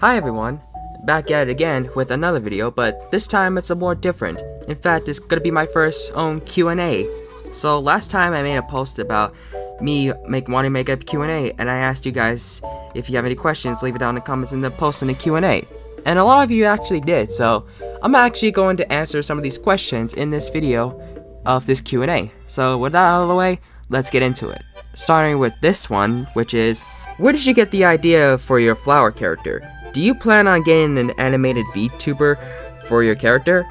Hi everyone, back at it again with another video, but this time it's a more different. In fact, it's gonna be my first own Q&A. So last time I made a post about me wanting to make a Q&A, and I asked you guys if you have any questions, leave it down in the comments in the post in the Q&A. And a lot of you actually did, so I'm actually going to answer some of these questions in this video of this Q&A. So with that out of the way, let's get into it. Starting with this one, which is, where did you get the idea for your flower character? Do you plan on getting an animated VTuber for your character?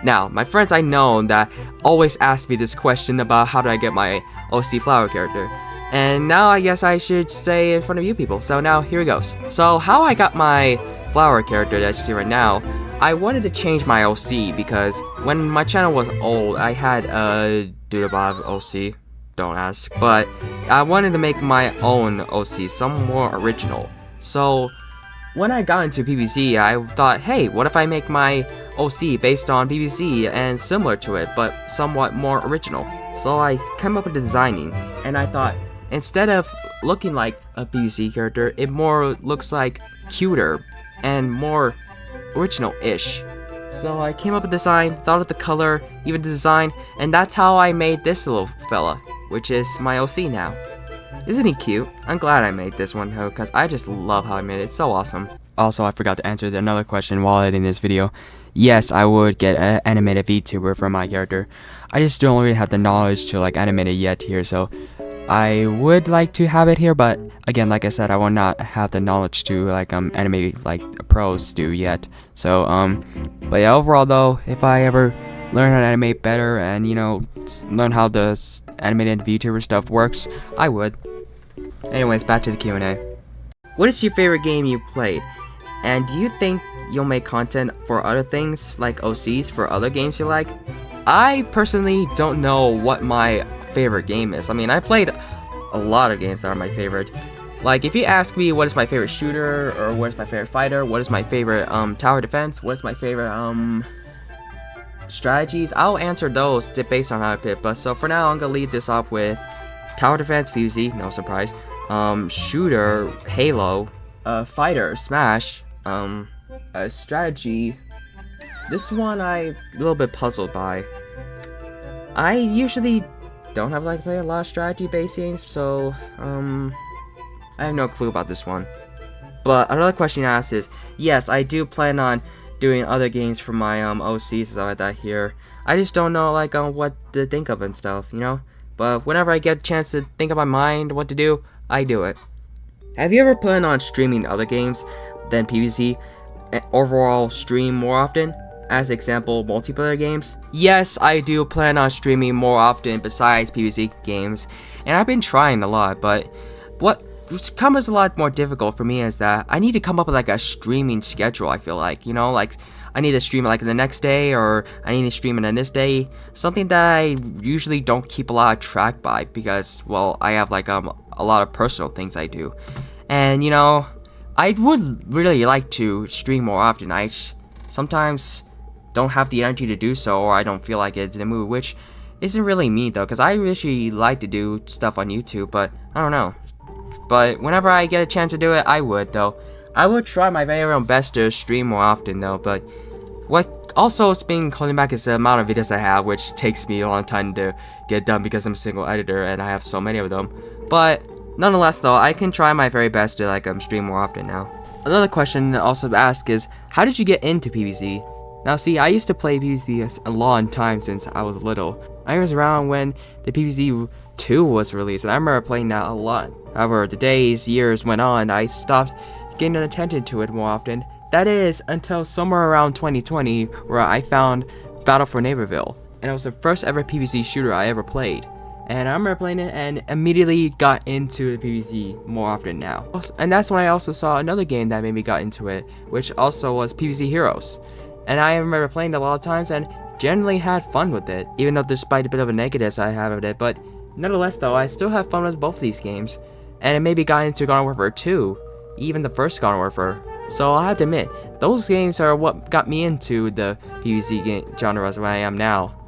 Now, my friends I know that always ask me this question about how do I get my OC flower character. And now I guess I should say in front of you people. So now, here it goes. So how I got my flower character that you see right now, I wanted to change my OC because when my channel was old, I had a Doodlemax OC. Don't ask. But I wanted to make my own OC, some more original. So when I got into PvZ, I thought, hey, what if I make my OC based on PvZ and similar to it, but somewhat more original? So I came up with the designing, and I thought, instead of looking like a PvZ character, it more looks like cuter and more original-ish. So I came up with the design, thought of the color, even the design, and that's how I made this little fella, which is my OC now. Isn't he cute? I'm glad I made this one though, because I just love how I made it. It's so awesome. Also, I forgot to answer another question while editing this video. Yes, I would get an animated VTuber for my character. I just don't really have the knowledge to animate it yet here, so I would like to have it here, but again, like I said, I will not have the knowledge to animate like pros do yet. So but yeah, overall though, if I ever learn how to animate better and learn how the animated VTuber stuff works, I would. Anyways, back to the Q&A. What is your favorite game you played? And do you think you'll make content for other things, like OCs for other games you like? I personally don't know what my favorite game is. I mean, I played a lot of games that are my favorite. Like, if you ask me what is my favorite shooter, or what is my favorite fighter, what is my favorite tower defense, what is my favorite strategies, I'll answer those based on how I pick. But so for now, I'm gonna lead this off with tower defense, PvZ, no surprise. Shooter, Halo, fighter, Smash, strategy. This one I'm a little bit puzzled by. I usually don't have play a lot of strategy based games, so I have no clue about this one. But another question asked is, yes, I do plan on doing other games for my OCs and stuff like that here. I just don't know what to think of and stuff, But whenever I get a chance to think of my mind what to do, I do it. Have you ever planned on streaming other games than PvZ and overall stream more often? As example, multiplayer games? Yes, I do plan on streaming more often besides PvZ games, and I've been trying a lot, but what becomes a lot more difficult for me is that I need to come up with a streaming schedule. I feel like I need to stream it the next day, or I need to stream it on this day, something that I usually don't keep a lot of track by because, well, I have a lot of personal things I do, and I would really like to stream more often. I sometimes don't have the energy to do so, or I don't feel like it in the mood, which isn't really me though, because I usually like to do stuff on YouTube, but I don't know. But whenever I get a chance to do it, I would though. I would try my very own best to stream more often though, but what also has been holding back is the amount of videos I have, which takes me a long time to get done because I'm a single editor and I have so many of them. But nonetheless though, I can try my very best to stream more often now. Another question also asked is, how did you get into PvZ? Now see, I used to play PvZ a long time since I was little. I was around when the PvZ 2 was released, and I remember playing that a lot. However, the years went on, I stopped getting attention to it more often. That is, until somewhere around 2020, where I found Battle for Neighborville. And it was the first ever PvZ shooter I ever played. And I remember playing it and immediately got into the PvZ more often now. And that's when I also saw another game that made me got into it, which also was PvZ Heroes. And I remember playing it a lot of times and generally had fun with it, even though despite a bit of a negatives I have with it. But nonetheless though, I still have fun with both of these games. And it maybe got into Garden Warfare 2, even the first Garden Warfare. So I'll have to admit, those games are what got me into the PvZ game genre as where I am now.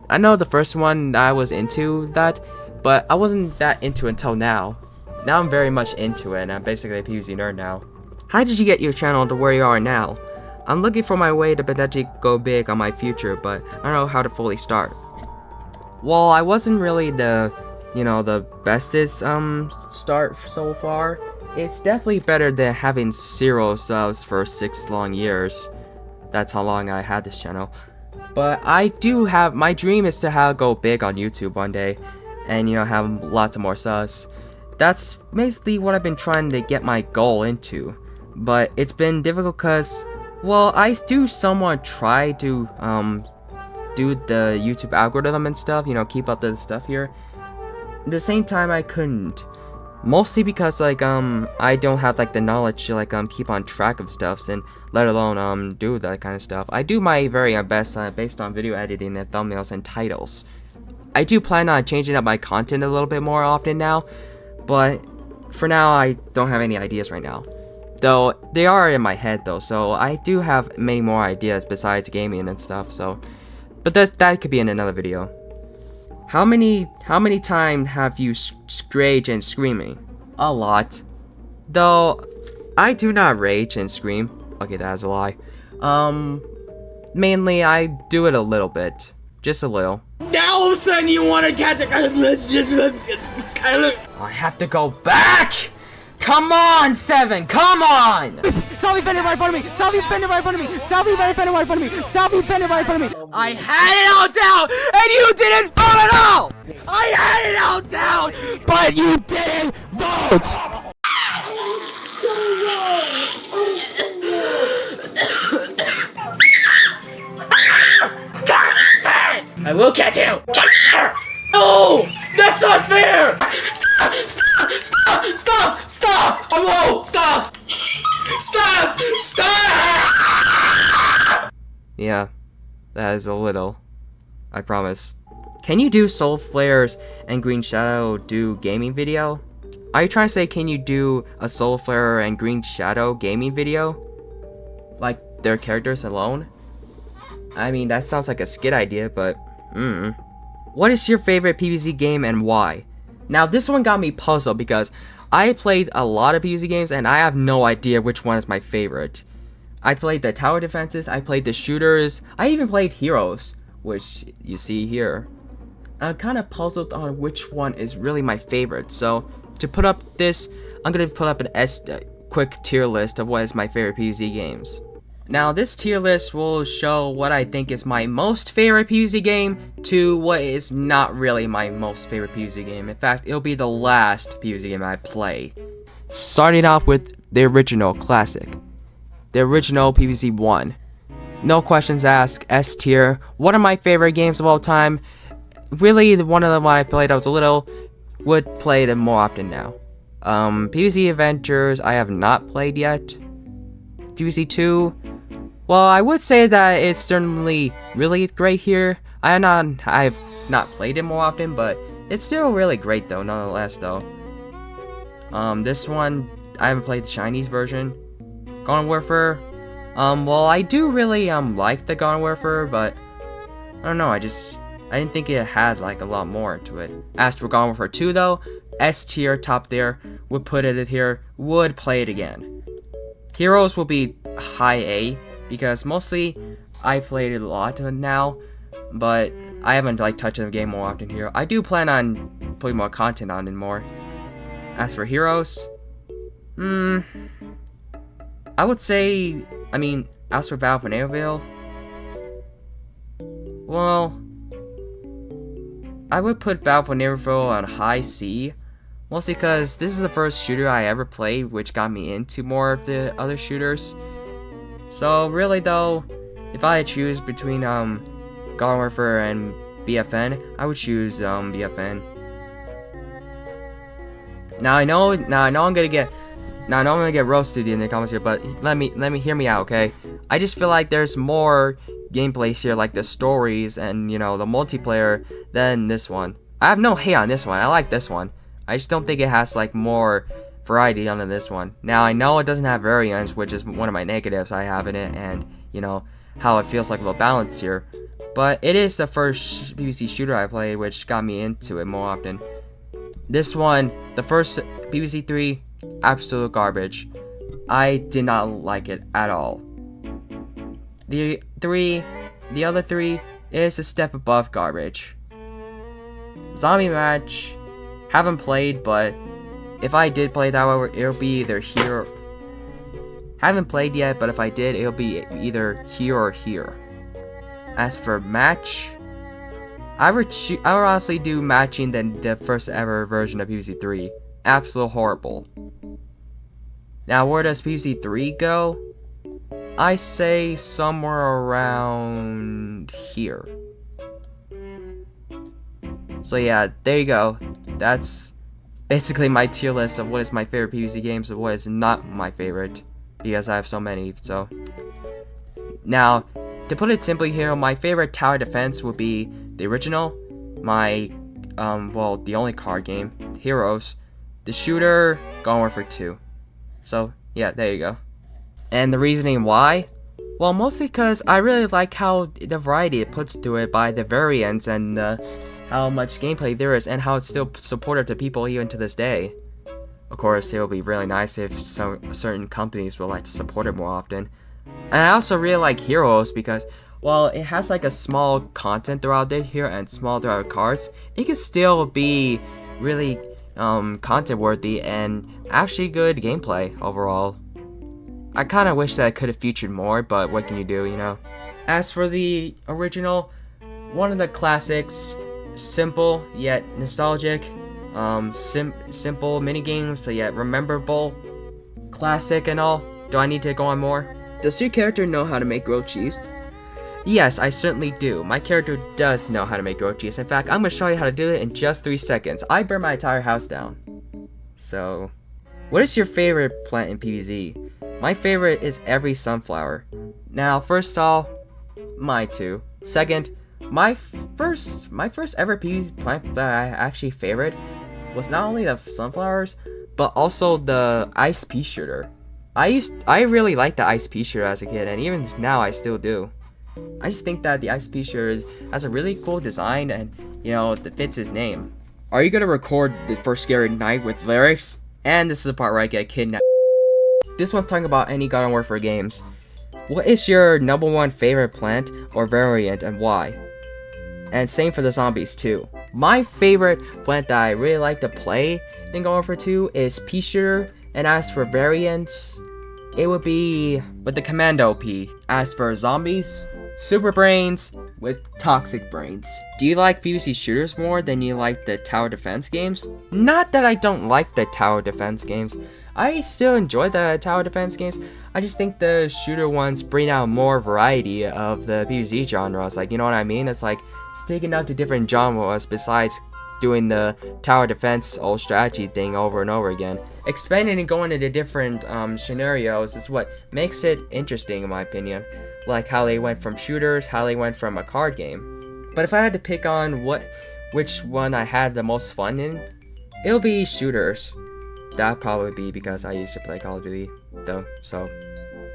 I know the first one I was into that, but I wasn't that into it until now. Now I'm very much into it, and I'm basically a PvZ nerd now. How did you get your channel to where you are now? I'm looking for my way to potentially go big on my future, but I don't know how to fully start. Well, I wasn't really the bestest start so far. It's definitely better than having 0 subs for 6 long years. That's how long I had this channel. But I do have, my dream is to go big on YouTube one day, and have lots of more subs. That's basically what I've been trying to get my goal into. But it's been difficult because, well, I do somewhat try to do the YouTube algorithm and stuff, keep up the stuff here. At the same time, I couldn't. Mostly because I don't have the knowledge to keep on track of stuff, and let alone do that kind of stuff. I do my very best based on video editing and thumbnails and titles. I do plan on changing up my content a little bit more often now, but for now I don't have any ideas right now. Though they are in my head though, so I do have many more ideas besides gaming and stuff. So, but that could be in another video. How many times have you rage and screaming? A lot. Though I do not rage and scream. Okay, that's a lie. Mainly I do it a little bit. Just a little. Now all of a sudden you want to catch I have to go back! Come on, 7! Come on! Stop defending right in front of me! Stop defending right in front of me! Stop defending right in front of me! Stop defending right in front of me! I had it all down, and you didn't vote at all! I had it all down, but you didn't vote! I will catch you! No! That's not fair! Stop! Stop! Stop! Stop! Stop! I won't! Stop! Stop! Stop! Yeah, that is a little. I promise. Can you do Soul Flares and Green Shadow do gaming video? Are you trying to say can you do a Soul Flare and Green Shadow gaming video? Like their characters alone? I mean, that sounds like a skit idea, but What is your favorite PvZ game and why? Now this one got me puzzled because I played a lot of PvZ games and I have no idea which one is my favorite. I played the tower defenses, I played the shooters, I even played heroes, which you see here. I'm kind of puzzled on which one is really my favorite. So to put up this, I'm going to put up an quick tier list of what is my favorite PvZ games. Now this tier list will show what I think is my most favorite PvZ game to what is not really my most favorite PvZ game. In fact, it'll be the last PvZ game I play. Starting off with the original classic. The original PvZ 1. No questions asked, S tier. One of my favorite games of all time. Really, one of them when I played I was a little, would play them more often now. PvZ Adventures I have not played yet. PvZ 2. Well, I would say that it's certainly really great here. I've not played it more often, but it's still really great though, nonetheless though. This one, I haven't played the Chinese version. Garden Warfare. Well, I do really like the Garden Warfare, but I don't know, I didn't think it had a lot more to it. As for Garden Warfare 2 though, S tier, top there, would put it here, would play it again. Heroes will be high A, because mostly I played it a lot now, but I haven't touched the game more often here. I do plan on putting more content on it more. As for heroes, I would say, as for Battle for Neighborville, well, I would put Battle for Neighborville on high C, mostly because this is the first shooter I ever played, which got me into more of the other shooters. So really though, if I choose between Garden Warfare and BFN, I would choose BFN. Now I know I'm gonna get roasted in the comments here, but let me hear me out, okay? I just feel like there's more gameplays here, like the stories and the multiplayer, than this one. I have no hate on this one. I like this one. I just don't think it has more variety on this one. Now I know it doesn't have variants, which is one of my negatives I have in it, and how it feels like a little balanced here. But it is the first PvZ shooter I played, which got me into it more often. This one, the first PvZ 3, absolute garbage. I did not like it at all. The other three is a step above garbage. Zombie Match, haven't played, but if I did play that, it'll be either here. Haven't played yet, but if I did, it'll be either here or here. As for Match, I would honestly do matching than the first ever version of PvZ 3. Absolute horrible. Now, where does PvZ 3 go? I say somewhere around here. So yeah, there you go. That's basically my tier list of what is my favorite PvZ games and what is not my favorite, because I have so many. So now, to put it simply here, my favorite tower defense would be the original, my well, the only card game, Heroes, the shooter, Garden Warfare 2. So yeah, there you go. And the reasoning why? Well, mostly because I really like how the variety it puts to it by the variants and how much gameplay there is and how it's still supportive to people even to this day. Of course, it would be really nice if certain companies would like to support it more often. And I also really like Heroes because, while it has like a small content throughout it here and small throughout cards, it can still be really content worthy and actually good gameplay overall. I kind of wish that I could have featured more, but what can you do, you know? As for the original, one of the classics, simple yet nostalgic, simple minigames but yet rememberable, classic and all. Do I need to go on more? Does your character know how to make grilled cheese? Yes, I certainly do. My character does know how to make grilled cheese. In fact, I'm going to show you how to do it in just 3 seconds. I burned my entire house down. So, what is your favorite plant in PvZ? My favorite is every sunflower. Now, first off, my two. Second, my first ever PvZ plant that I actually favored was not only the sunflowers, but also the ice pea shooter. I really liked the ice pea shooter as a kid, and even now I still do. I just think that the ice pea shooter has a really cool design, and you know, it fits his name. Are you gonna record the first scary night with lyrics? And this is the part where I get kidnapped. This one I'm talking about any Garden Warfare games. What is your #1 favorite plant or variant and why? And same for the zombies too. My favorite plant that I really like to play in Garden Warfare 2 is pea shooter, and as for variants, it would be with the commando pea. As for zombies, super brains with toxic brains. Do you like PvZ shooters more than you like the tower defense games? Not that I don't like the tower defense games. I still enjoy the tower defense games. I just think the shooter ones bring out more variety of the PvZ genres. Like, you know what I mean? It's like sticking out to different genres besides doing the tower defense old strategy thing over and over again. Expanding and going into different scenarios is what makes it interesting in my opinion. Like how they went from shooters, how they went from a card game. But if I had to pick on which one I had the most fun in, it'll be shooters. That'd probably be because I used to play Call of Duty though, so.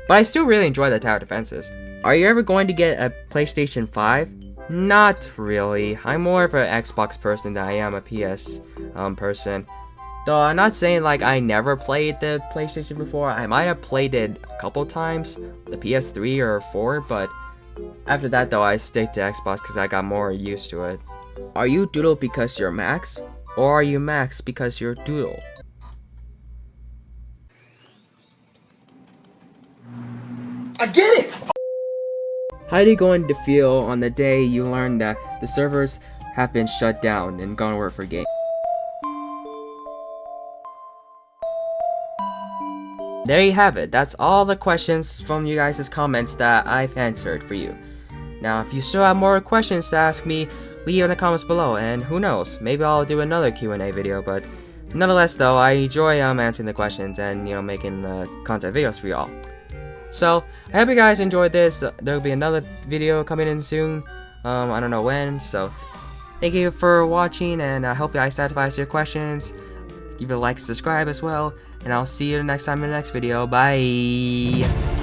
But I still really enjoy the tower defenses. Are you ever going to get a PlayStation 5? Not really. I'm more of an Xbox person than I am a PS person. Though I'm not saying like I never played the PlayStation before. I might have played it a couple times, the PS3 or 4, but after that though I stick to Xbox because I got more used to it. Are you Doodle because you're Max? Or are you Max because you're Doodle? I get it! How are you going to feel on the day you learn that the servers have been shut down in Garden Warfare game? There you have it. That's all the questions from you guys' comments that I've answered for you. Now, if you still have more questions to ask me, leave in the comments below, and who knows, maybe I'll do another Q&A video, but nonetheless though, I enjoy answering the questions and, you know, making content videos for y'all. So, I hope you guys enjoyed this. There'll be another video coming in soon. I don't know when, so thank you for watching, and I hope you guys satisfies your questions. Give it a like, subscribe as well, and I'll see you next time in the next video. Bye!